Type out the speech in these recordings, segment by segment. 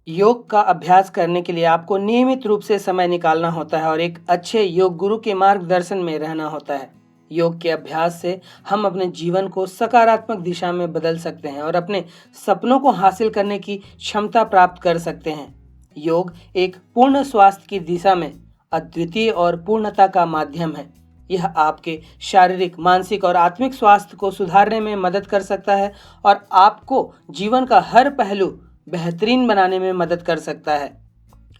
योग का अभ्यास करने के लिए आपको नियमित रूप से समय निकालना होता है और एक अच्छे योग गुरु के मार्गदर्शन में रहना होता है। योग के अभ्यास से हम अपने जीवन को सकारात्मक दिशा में बदल सकते हैं और अपने सपनों को हासिल करने की क्षमता प्राप्त कर सकते हैं। योग एक पूर्ण स्वास्थ्य की दिशा में अद्वितीय और पूर्णता का माध्यम है। यह आपके शारीरिक, मानसिक और आत्मिक स्वास्थ्य को सुधारने में मदद कर सकता है और आपको जीवन का हर पहलू बेहतरीन बनाने में मदद कर सकता है।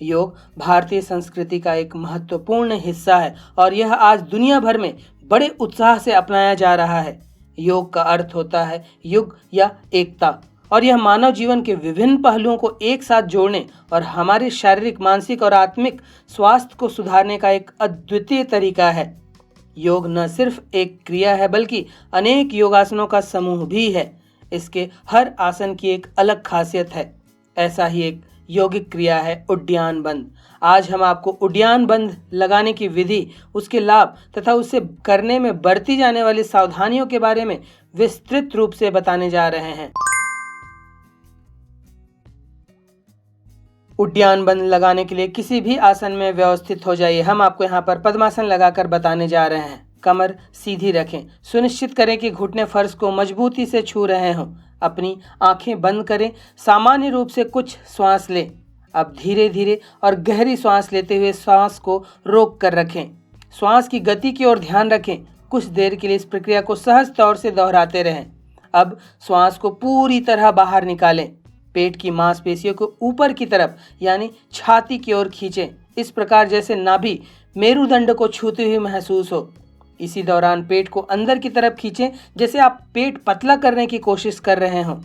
योग भारतीय संस्कृति का एक महत्वपूर्ण हिस्सा है और यह आज दुनिया भर में बड़े उत्साह से अपनाया जा रहा है। योग का अर्थ होता है युग या एकता और यह मानव जीवन के विभिन्न पहलुओं को एक साथ जोड़ने और हमारे शारीरिक, मानसिक और आत्मिक स्वास्थ्य को सुधारने का एक अद्वितीय तरीका है। योग न सिर्फ एक क्रिया है बल्कि अनेक योगासनों का समूह भी है। इसके हर आसन की एक अलग खासियत है। ऐसा ही एक यौगिक क्रिया है उड्डयन बंद। आज हम आपको उड्डयन बंद लगाने की विधि, उसके लाभ तथा उसे करने में बरती जाने वाली सावधानियों के बारे में विस्तृत रूप से बताने जा रहे हैं। उड्डयन बंद लगाने के लिए किसी भी आसन में व्यवस्थित हो जाइए। हम आपको यहाँ पर पद्मासन लगाकर बताने जा रहे हैं। कमर सीधी रखें। सुनिश्चित करें कि घुटने फर्श को मजबूती से छू रहे हों। अपनी आंखें बंद करें। सामान्य रूप से कुछ श्वास लें। अब धीरे धीरे और गहरी श्वास लेते हुए श्वास को रोक कर रखें। श्वास की गति की ओर ध्यान रखें। कुछ देर के लिए इस प्रक्रिया को सहज तौर से दोहराते रहें। अब श्वास को पूरी तरह बाहर निकालें। पेट की मांसपेशियों को ऊपर की तरफ यानी छाती की ओर खींचें, इस प्रकार जैसे नाभि मेरुदंड को छूते हुए महसूस हो। इसी दौरान पेट को अंदर की तरफ खींचें जैसे आप पेट पतला करने की कोशिश कर रहे हों।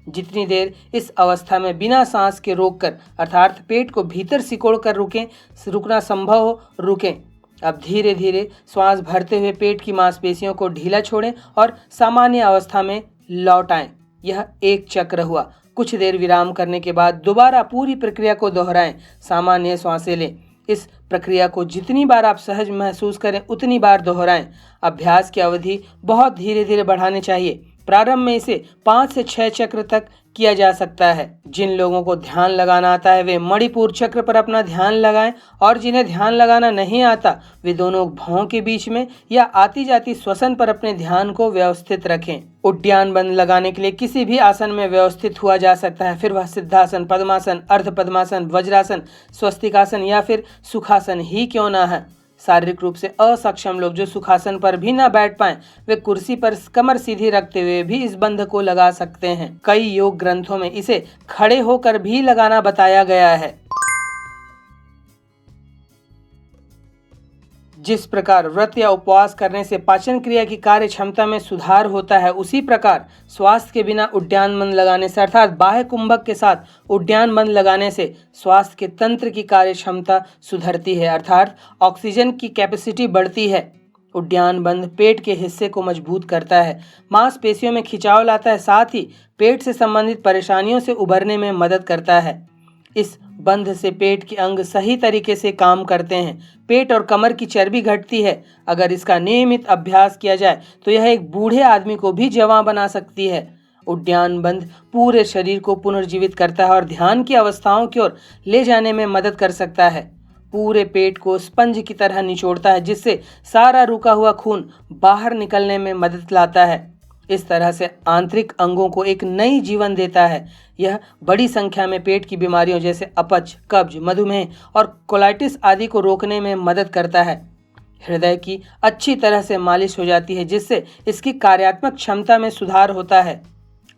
जितनी देर इस अवस्था में बिना सांस के रोककर अर्थात पेट को भीतर सिकोड़ कर रुकना संभव हो, रुकें। अब धीरे धीरे श्वास भरते हुए पेट की मांसपेशियों को ढीला छोड़ें और सामान्य अवस्था में लौट आएं। यह एक चक्र हुआ। कुछ देर विराम करने के बाद दोबारा पूरी प्रक्रिया को दोहराएं। सामान्य सांसें लें। इस प्रक्रिया को जितनी बार आप सहज महसूस करें उतनी बार दोहराएं। अभ्यास की अवधि बहुत धीरे धीरे बढ़ानी चाहिए। प्रारंभ में इसे 5 से 6 चक्र तक किया जा सकता है। जिन लोगों को ध्यान लगाना आता है वे मणिपुर चक्र पर अपना ध्यान लगाएं और जिन्हें ध्यान लगाना नहीं आता वे दोनों भौं के बीच में या आती जाती श्वसन पर अपने ध्यान को व्यवस्थित रखें। उड्डयन बंद लगाने के लिए किसी भी आसन में व्यवस्थित हुआ जा सकता है, फिर वह सिद्धासन, पद्मासन, अर्ध पद्मासन, वज्रासन, स्वस्तिकासन या फिर सुखासन ही क्यों ना है। शारीरिक रूप से असक्षम लोग जो सुखासन पर भी ना बैठ पाएं, वे कुर्सी पर कमर सीधी रखते हुए भी इस बंध को लगा सकते हैं। कई योग ग्रंथों में इसे खड़े होकर भी लगाना बताया गया है। जिस प्रकार व्रत या उपवास करने से पाचन क्रिया की कार्य क्षमता में सुधार होता है, उसी प्रकार स्वास्थ्य के बिना उड्डयन बंद लगाने से अर्थात बाह्य कुंभक के साथ उड्डयन बंद लगाने से स्वास्थ्य के तंत्र की कार्य क्षमता सुधरती है अर्थात ऑक्सीजन की कैपेसिटी बढ़ती है। उड्डयन बंद पेट के हिस्से को मजबूत करता है, मांसपेशियों में खिंचाव लाता है, साथ ही पेट से संबंधित परेशानियों से उबरने में मदद करता है। इस बंध से पेट के अंग सही तरीके से काम करते हैं। पेट और कमर की चर्बी घटती है। अगर इसका नियमित अभ्यास किया जाए तो यह एक बूढ़े आदमी को भी जवान बना सकती है। उड्डयन बंध पूरे शरीर को पुनर्जीवित करता है और ध्यान की अवस्थाओं की ओर ले जाने में मदद कर सकता है। पूरे पेट को स्पंज की तरह निचोड़ता है जिससे सारा रुका हुआ खून बाहर निकलने में मदद लाता है। इस तरह से आंतरिक अंगों को एक नई जीवन देता है। यह बड़ी संख्या में पेट की बीमारियों जैसे अपच, कब्ज, मधुमेह और कोलाइटिस आदि को रोकने में मदद करता है। हृदय की अच्छी तरह से मालिश हो जाती है जिससे इसकी कार्यात्मक क्षमता में सुधार होता है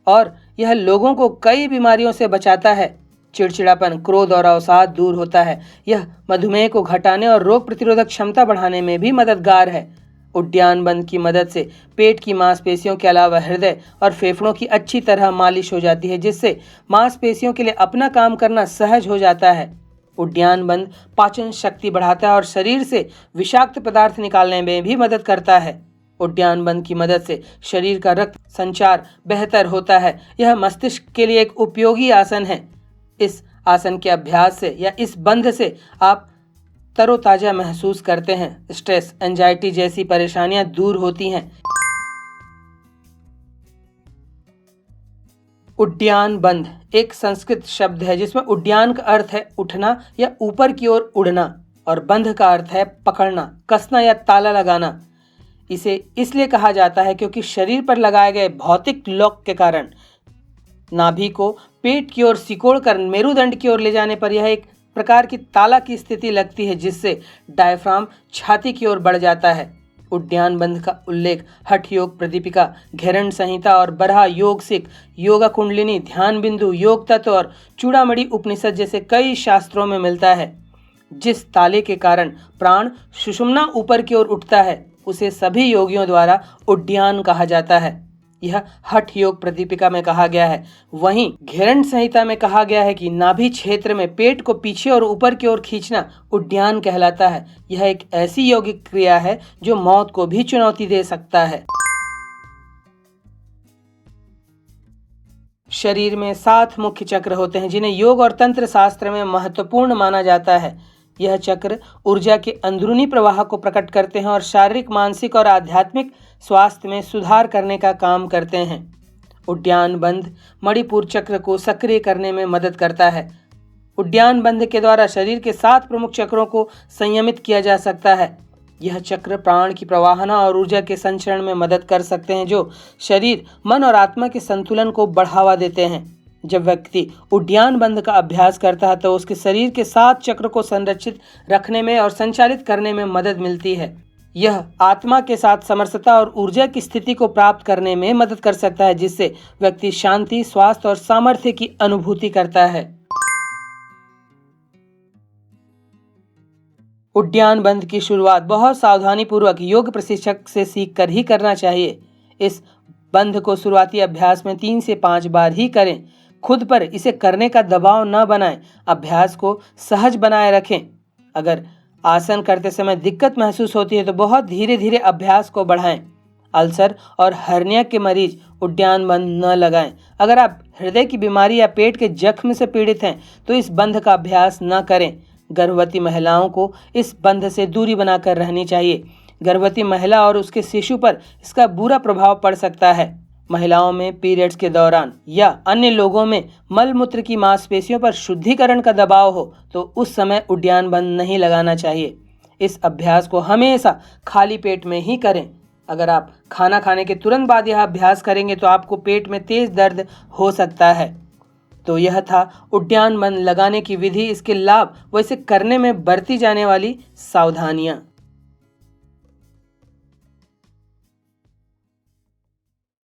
और यह लोगों को कई बीमारियों से बचाता है। चिड़चिड़ापन, क्रोध और अवसाद दूर होता है। यह मधुमेह को घटाने और रोग प्रतिरोधक क्षमता बढ़ाने में भी मददगार है। उड्डयन बंद की मदद से पेट की मांसपेशियों के अलावा हृदय और फेफड़ों की अच्छी तरह मालिश हो जाती है जिससे मांसपेशियों के लिए अपना काम करना सहज हो जाता है। उड्डयन बंद पाचन शक्ति बढ़ाता है और शरीर से विषाक्त पदार्थ निकालने में भी मदद करता है। उड्डयन बंद की मदद से शरीर का रक्त संचार बेहतर होता है। यह मस्तिष्क के लिए एक उपयोगी आसन है। इस आसन के अभ्यास से या इस बंध से आप तरोताजा महसूस करते हैं। स्ट्रेस, एंजाइटी जैसी परेशानियां दूर होती हैं। उड्डयन बंध एक संस्कृत शब्द है जिसमें उड्डयन का अर्थ है उठना या ऊपर की ओर उड़ना और बंध का अर्थ है पकड़ना, कसना या ताला लगाना। इसे इसलिए कहा जाता है क्योंकि शरीर पर लगाए गए भौतिक लॉक के कारण नाभि को पेट की ओर सिकोड़ कर मेरुदंड की ओर ले जाने पर यह एक प्रकार की ताला की स्थिति लगती है, जिससे डायफ्राम छाती की ओर बढ़ जाता है। उड्डयन बंध का उल्लेख हठ योग प्रदीपिका, घेरण संहिता और बरहा योग सिक, योगा कुंडलिनी, ध्यान बिंदु, योग तत्व और चूड़ामणि उपनिषद जैसे कई शास्त्रों में मिलता है। जिस ताले के कारण प्राण सुषुम्ना ऊपर की ओर उठता है उसे सभी योगियों द्वारा उड्डयन कहा जाता है। यह हठ योग प्रदीपिका में कहा गया है। वहीं घेरण संहिता में कहा गया है कि नाभि क्षेत्र में पेट को पीछे और ऊपर की ओर खींचना उड्डयन कहलाता है। यह एक ऐसी यौगिक क्रिया है जो मौत को भी चुनौती दे सकता है। शरीर में 7 मुख्य चक्र होते हैं जिन्हें योग और तंत्र शास्त्र में महत्वपूर्ण माना जाता है। यह चक्र ऊर्जा के अंदरूनी प्रवाह को प्रकट करते हैं और शारीरिक, मानसिक और आध्यात्मिक स्वास्थ्य में सुधार करने का काम करते हैं। उड्डयन बंध मणिपुर चक्र को सक्रिय करने में मदद करता है। उड्डयन बंध के द्वारा शरीर के 7 प्रमुख चक्रों को संयमित किया जा सकता है। यह चक्र प्राण की प्रवाहना और ऊर्जा के संचरण में मदद कर सकते हैं जो शरीर, मन और आत्मा के संतुलन को बढ़ावा देते हैं। जब व्यक्ति उड्डयन बंध का अभ्यास करता है तो उसके शरीर के 7 चक्र को संरक्षित रखने में और संचालित करने में मदद मिलती है। यह आत्मा के साथ समरसता और ऊर्जा की स्थिति को प्राप्त करने में मदद कर सकता है, जिससे व्यक्ति शांति, स्वास्थ्य और सामर्थ्य की अनुभूति करता है। उड्डयन बंध की शुरुआत बहुत सावधानी पूर्वक योग प्रशिक्षक से सीखकर ही करना चाहिए। इस बंध को शुरुआती अभ्यास में 3 से 5 बार ही करें। खुद पर इसे करने का दबाव न बनाएं। अभ्यास को सहज बनाए रखें। अगर आसन करते समय दिक्कत महसूस होती है तो बहुत धीरे धीरे अभ्यास को बढ़ाएं। अल्सर और हर्निया के मरीज उड्डयन बंध न लगाएं। अगर आप हृदय की बीमारी या पेट के जख्म से पीड़ित हैं तो इस बंध का अभ्यास न करें। गर्भवती महिलाओं को इस बंध से दूरी बनाकर रहनी चाहिए। गर्भवती महिला और उसके शिशु पर इसका बुरा प्रभाव पड़ सकता है। महिलाओं में पीरियड्स के दौरान या अन्य लोगों में मल मूत्र की मांसपेशियों पर शुद्धिकरण का दबाव हो तो उस समय उड्डयन बंध नहीं लगाना चाहिए। इस अभ्यास को हमेशा खाली पेट में ही करें। अगर आप खाना खाने के तुरंत बाद यह अभ्यास करेंगे तो आपको पेट में तेज दर्द हो सकता है। तो यह था उड्डयन बंध लगाने की विधि, इसके लाभ व इसे करने में बरती जाने वाली सावधानियां।